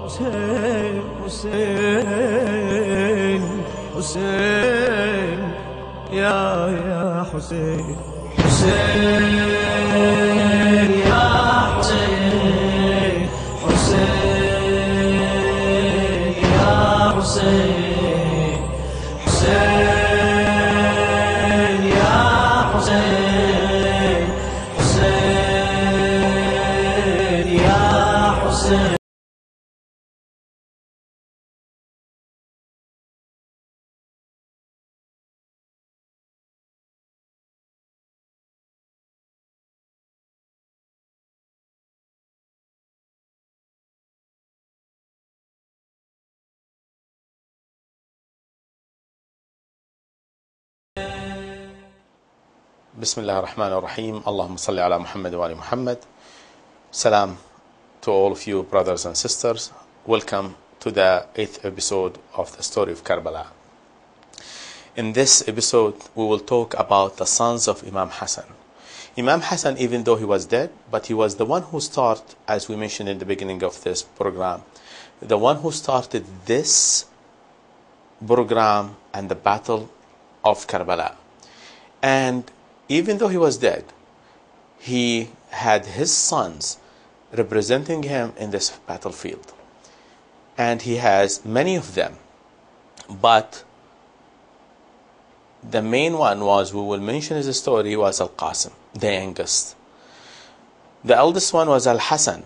حسين حسين حسين يا حسين حسين يا حسين حسين يا حسين حسين يا حسين حسين يا حسين. بسم الله الرحمن الرحيم. اللهم صل على محمد وآل محمد. Salam to all of you brothers and sisters. Welcome to the 8th episode of the story of Karbala. In this episode we will talk about the sons of Imam Hussain. Imam Hussain, even though he was dead, but he was the one who started, as we mentioned in the beginning of this program, the one who started this program and the battle of Karbala. And even though he was dead, he had his sons representing him in this battlefield. And he has many of them. But the main one was, we will mention his story, was Al-Qasim, the youngest. The eldest one was Al-Hassan,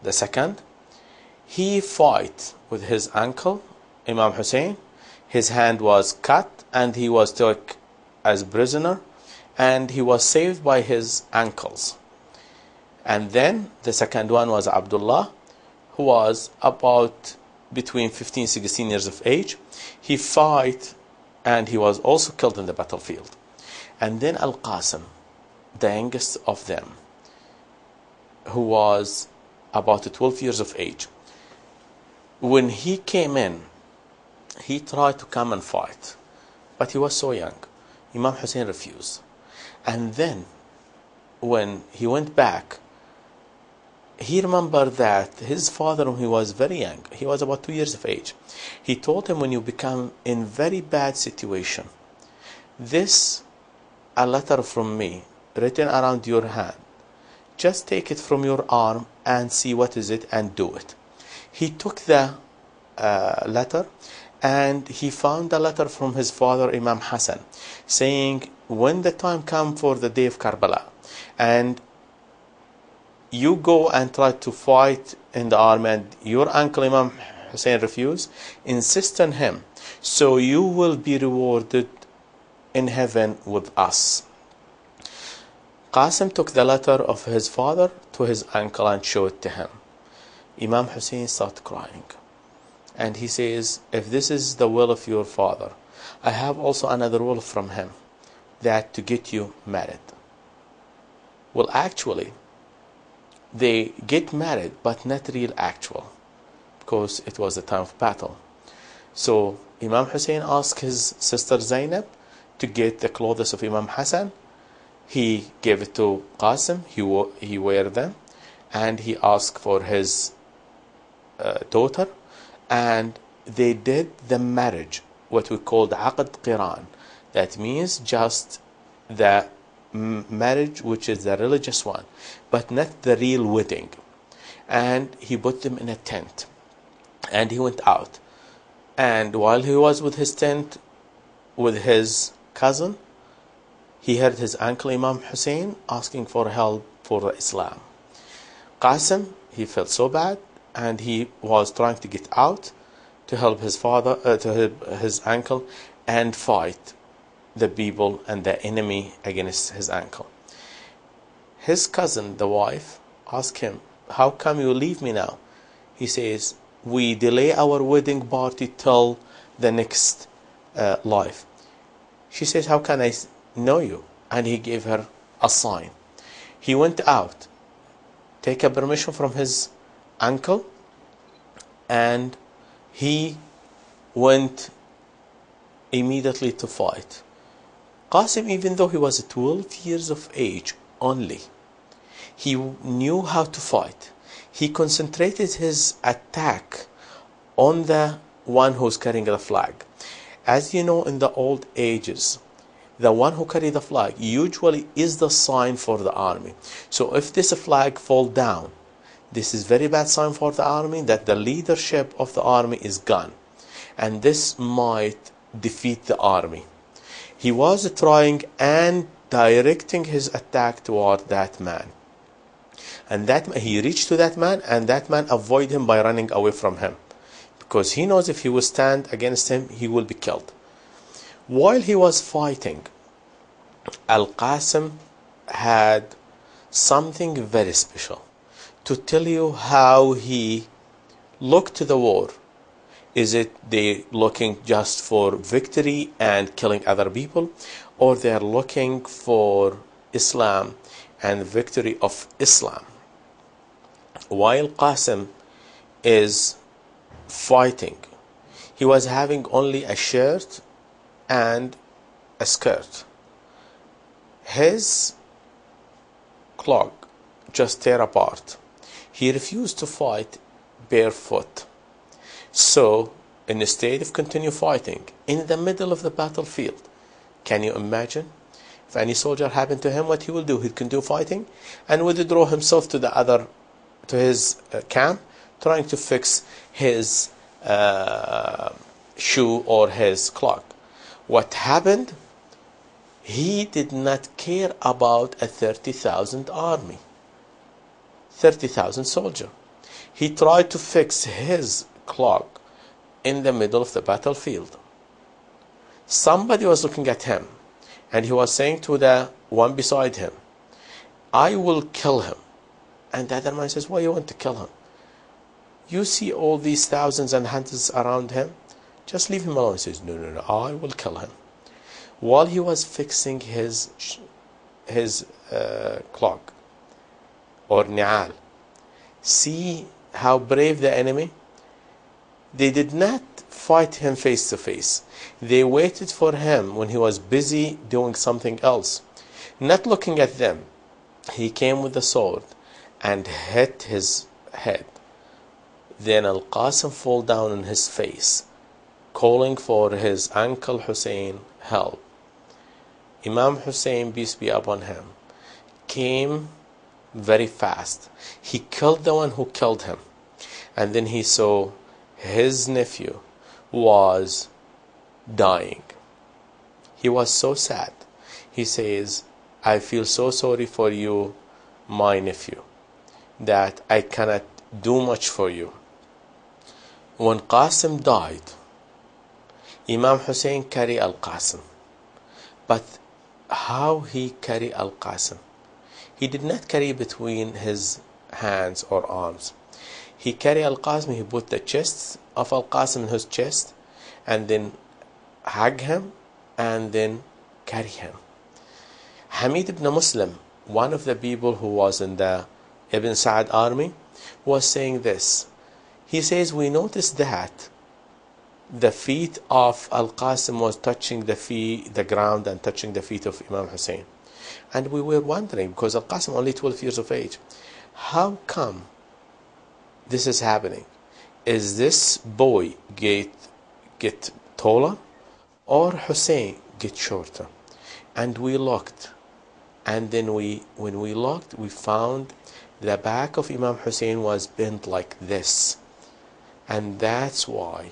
the second. He fought with his uncle, Imam Hussain. His hand was cut and he was taken as prisoner, and he was saved by his uncles. And then the second one was Abdullah, who was about between 15-16 years of age. He fought and he was also killed in the battlefield. And then Al-Qasim, the youngest of them, who was about 12 years of age. When he came in, he tried to come and fight, but he was so young. Imam Hussain refused. And then when he went back, he remembered that his father, when he was very young, he was about 2 years of age, he told him, when you become in very bad situation, this a letter from me written around your hand, just take it from your arm and see what is it and do it. He took the letter, and he found a letter from his father, Imam Hussain, saying, when the time comes for the day of Karbala, and you go and try to fight in the army, and your uncle Imam Hussain refused, insist on him, so you will be rewarded in heaven with us. Qasim took the letter of his father to his uncle and showed it to him. Imam Hussain started crying. And he says, if this is the will of your father, I have also another will from him, that to get you married. Well, actually, they get married, but not real actual, because it was the time of battle. So Imam Hussain asked his sister Zainab to get the clothes of Imam Hussain. He gave it to Qasim, he wear them, and he asked for his daughter, and they did the marriage, what we call the Aqd Qiran. That means just the marriage, which is the religious one, but not the real wedding. And he put them in a tent, and he went out. And while he was with his tent, with his cousin, he heard his uncle Imam Hussain asking for help for Islam. Qasim, he felt so bad, and he was trying to get out to help his father, to help his uncle, and fight the people and the enemy against his uncle. His cousin, the wife, asked him, how come you leave me now? He says, we delay our wedding party till the next life. She says, how can I know you? And he gave her a sign. He went out, take a permission from his uncle, and he went immediately to fight. Qasim, even though he was 12 years of age only, he knew how to fight. He concentrated his attack on the one who's carrying the flag. As you know, in the old ages, the one who carries the flag usually is the sign for the army. So if this flag fall down, this is very bad sign for the army, that the leadership of the army is gone, and this might defeat the army. He was trying and directing his attack toward that man, and that he reached to that man, and that man avoid him by running away from him, because he knows if he will stand against him, he will be killed. While he was fighting, Al-Qasim had something very special to tell you how he looked to the war. Is it they looking just for victory and killing other people, or they are looking for Islam and victory of Islam? While Qasim is fighting, he was having only a shirt and a skirt. His clog just tear apart. He refused to fight barefoot. So instead of continue fighting in the middle of the battlefield, can you imagine if any soldier happened to him, what he will do? He'd continue fighting and withdraw himself to his camp, trying to fix his shoe or his clock. What happened? He did not care about a 30,000 army, 30,000 soldier. He tried to fix his clock in the middle of the battlefield. Somebody was looking at him, and he was saying to the one beside him, I will kill him. And the other man says, why you want to kill him? You see all these thousands and hundreds around him, just leave him alone. He says, no, I will kill him. While he was fixing his clock or ni'al, see how brave the enemy. They did not fight him face to face. They waited for him when he was busy doing something else, not looking at them. He came with the sword and hit his head. Then Al-Qasim fall down on his face, calling for his uncle Hussein help. Imam Hussain, peace be upon him, came very fast. He killed the one who killed him, and then he saw his nephew was dying. He was so sad. He says, I feel so sorry for you, my nephew, that I cannot do much for you. When Qasim died, Imam Hussain carried Al-Qasim. But how he carried Al-Qasim? He did not carry between his hands or arms. He carried Al-Qasim, he put the chest of Al-Qasim in his chest, and then hug him, and then carry him. Hamid ibn Muslim, one of the people who was in the Ibn Sa'ad army, was saying this. He says, we noticed that the feet of Al-Qasim was touching the ground and touching the feet of Imam Hussain. And we were wondering, because Al-Qasim only 12 years of age, how come this is happening? Is this boy get taller, or Hussein get shorter? And we looked, and then when we looked, we found the back of Imam Hussein was bent like this, and that's why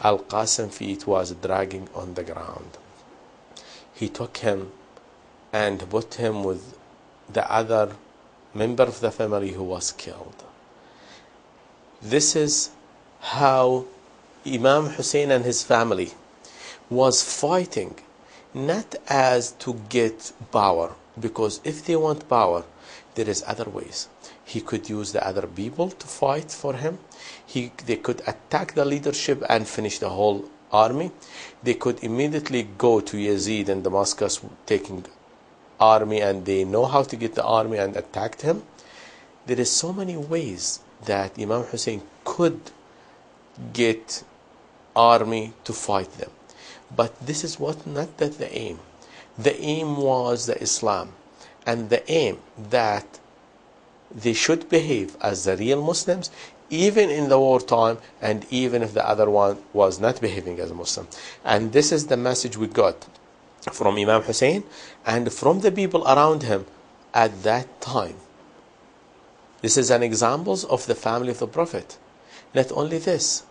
Al-Qasim feet was dragging on the ground. He took him and put him with the other member of the family who was killed. This is how Imam Hussain and his family was fighting, not as to get power, because if they want power, there is other ways. He could use the other people to fight for him. They could attack the leadership and finish the whole army. They could immediately go to Yazid in Damascus taking army, and they know how to get the army and attacked him. There is so many ways that Imam Hussain could get army to fight them. But this is not the aim. The aim was the Islam, and the aim that they should behave as the real Muslims, even in the wartime, and even if the other one was not behaving as a Muslim. And this is the message we got from Imam Hussain and from the people around him at that time. This is an example of the family of the Prophet. Not only this,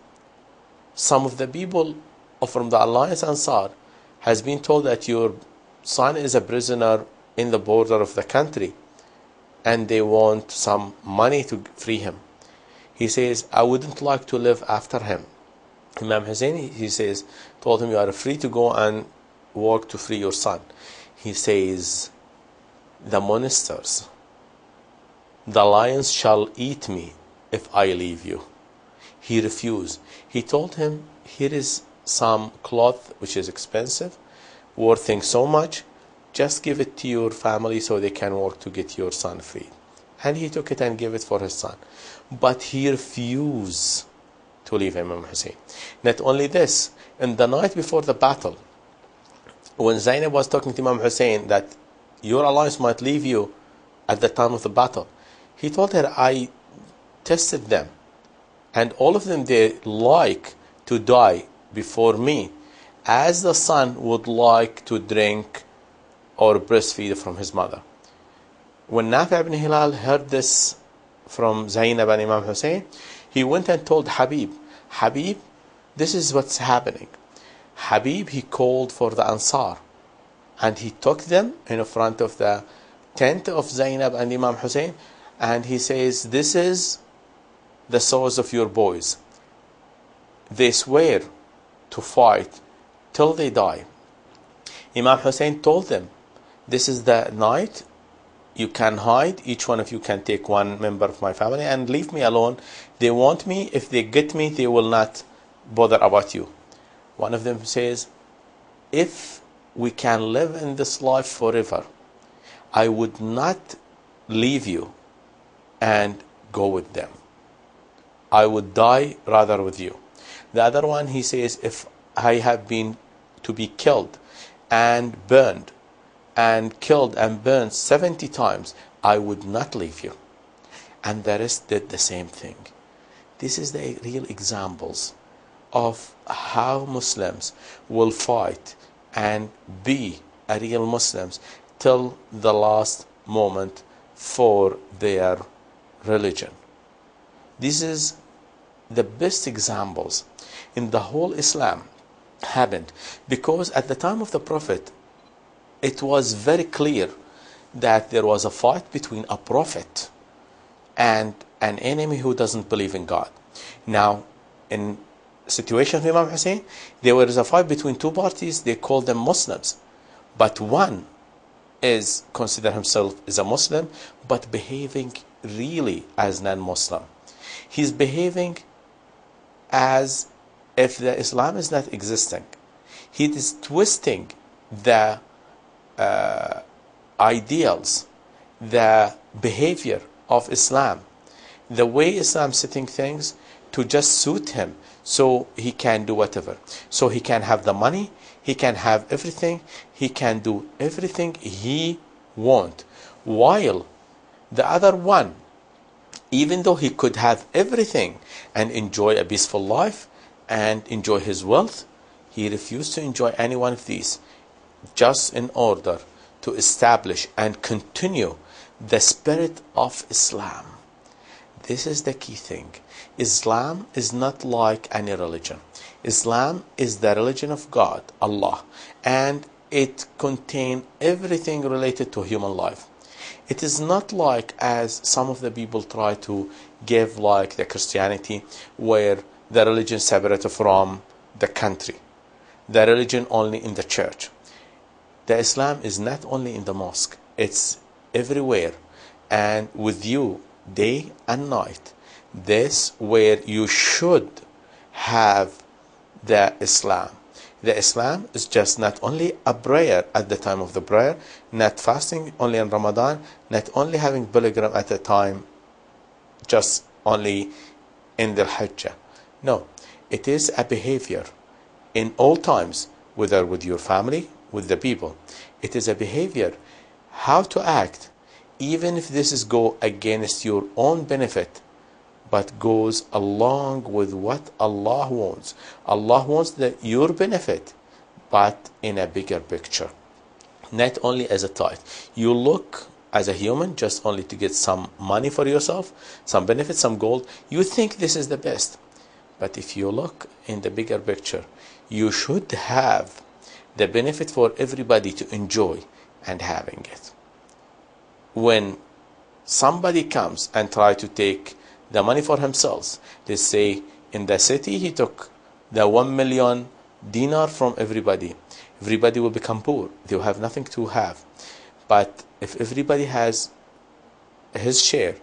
some of the people from the Alliance Ansar has been told that your son is a prisoner in the border of the country and they want some money to free him. He says, I wouldn't like to live after him. Imam Hussain, he says, told him, you are free to go and work to free your son. He says, the monsters, the lions shall eat me if I leave you. He refused. He told him, here is some cloth which is expensive, worth so much, just give it to your family so they can work to get your son free. And he took it and gave it for his son. But he refused to leave Imam Hussain. Not only this, in the night before the battle, when Zainab was talking to Imam Hussain that your alliance might leave you at the time of the battle, he told her, I tested them, and all of them, they like to die before me, as the son would like to drink or breastfeed from his mother. When Nafi ibn Hilal heard this from Zainab and Imam Hussain, he went and told Habib, Habib, this is what's happening. Habib, he called for the Ansar and he took them in front of the tent of Zainab and Imam Hussain, and he says, this is the souls of your boys. They swear to fight till they die. Imam Hussain told them, this is the night, you can hide, each one of you can take one member of my family and leave me alone. They want me, if they get me, they will not bother about you. One of them says, if we can live in this life forever, I would not leave you and go with them. I would die rather with you. The other one, he says, if I have been to be killed and burned and killed and burned 70 times, I would not leave you. And the rest did the same thing. This is the real examples of how Muslims will fight and be a real Muslims till the last moment for their religion. This is the best examples in the whole Islam happened, because at the time of the Prophet it was very clear that there was a fight between a prophet and an enemy who doesn't believe in God. Now, in situation of Imam Hussain, there was a fight between two parties. They called them Muslims, but one is consider himself as a Muslim but behaving really as non-Muslim. He's behaving as if the Islam is not existing. He is twisting the ideals, the behavior of Islam, the way Islam setting things to just suit him, so he can do whatever. So he can have the money, he can have everything, he can do everything he want. While the other one, even though he could have everything and enjoy a peaceful life and enjoy his wealth, he refused to enjoy any one of these, just in order to establish and continue the spirit of Islam. This is the key thing. Islam is not like any religion. Islam is the religion of God, Allah, and it contains everything related to human life. It is not like as some of the people try to give like the Christianity, where the religion separated from the country, the religion only in the church. The Islam is not only in the mosque, it's everywhere and with you day and night. This where you should have the Islam. The Islam is just not only a prayer at the time of the prayer, not fasting only in Ramadan, not only having pilgrim at a time, just only in the Hajj. No, it is a behavior in all times, whether with your family, with the people. It is a behavior, how to act even if this is go against your own benefit, but goes along with what Allah wants. Allah wants your benefit, but in a bigger picture, not only as a tithe. You look as a human just only to get some money for yourself, some benefit, some gold. You think this is the best, but if you look in the bigger picture, you should have the benefit for everybody to enjoy and having it. When somebody comes and try to take the money for himself, let's say in the city he took the 1 million dinar from everybody will become poor. They will have nothing to have. But if everybody has his share,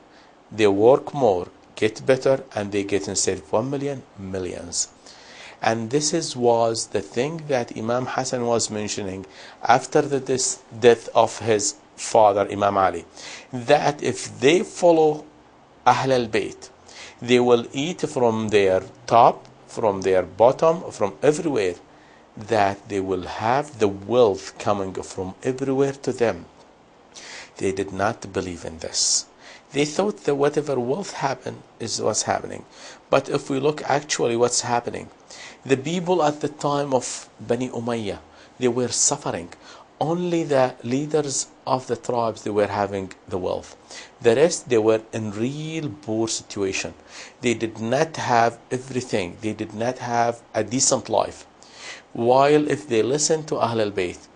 they work more, get better, and they get, instead of 1 million, millions. And this was the thing that Imam Hussain was mentioning after the death of his father Imam Ali, that if they follow Ahl al-Bayt, they will eat from their top, from their bottom, from everywhere, that they will have the wealth coming from everywhere to them. They did not believe in this. They thought that whatever wealth happened is what's happening. But if we look actually what's happening, the people at the time of Bani Umayyah, they were suffering. Only the leaders of the tribes, they were having the wealth. The rest, they were in real poor situation. They did not have everything. They did not have a decent life. While if they listen to Ahl al-Bayt,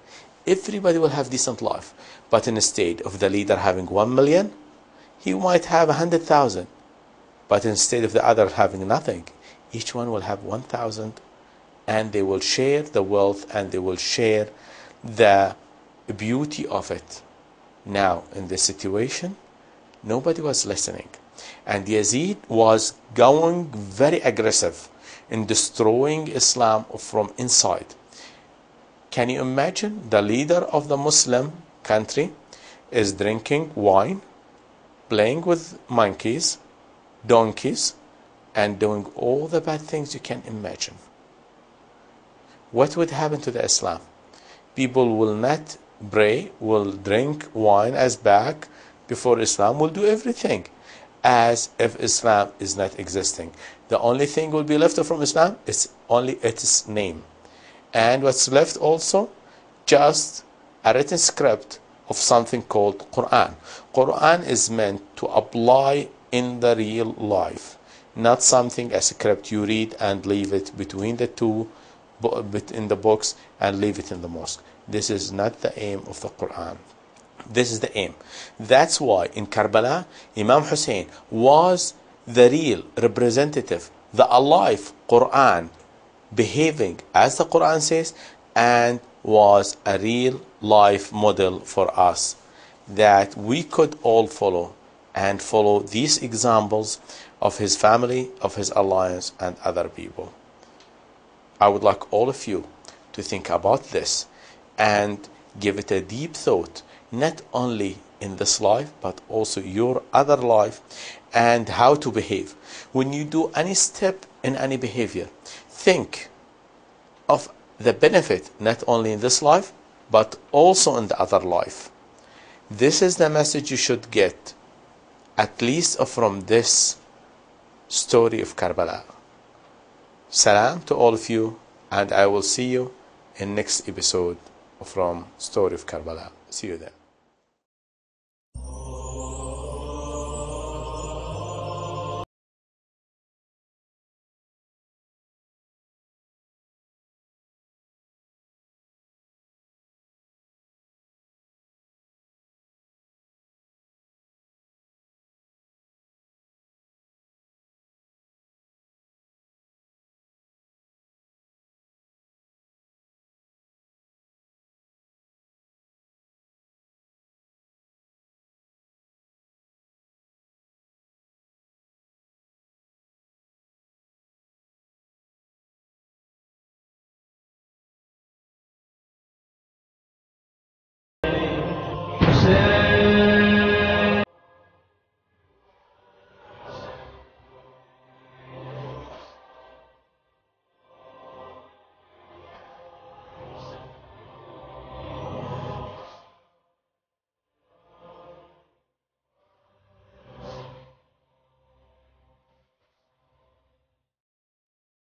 everybody will have decent life. But instead of the leader having 1 million, he might have 100,000. But instead of the other having nothing, each one will have 1,000, and they will share the wealth, and they will share the beauty of it. Now, in this situation, nobody was listening. And Yazid was going very aggressive in destroying Islam from inside. Can you imagine the leader of the Muslim country is drinking wine, playing with monkeys, donkeys, and doing all the bad things you can imagine? What would happen to the Islam? People will not pray, will drink wine as back before Islam, will do everything as if Islam is not existing. The only thing will be left from Islam is only its name. And what's left also, just a written script of something called Quran. Quran is meant to apply in the real life, not something a script you read and leave it between the two in the books and leave it in the mosque. This is not the aim of the Quran. This is the aim. That's why in Karbala, Imam Hussain was the real representative, the alive Quran, behaving as the Quran says, and was a real life model for us that we could all follow, and follow these examples of his family, of his alliance, and other people. I would like all of you to think about this and give it a deep thought, not only in this life, but also your other life, and how to behave. When you do any step in any behavior, think of the benefit, not only in this life, but also in the other life. This is the message you should get, at least from this story of Karbala. Salam to all of you, and I will see you in next episode from Story of Karbala. See you there.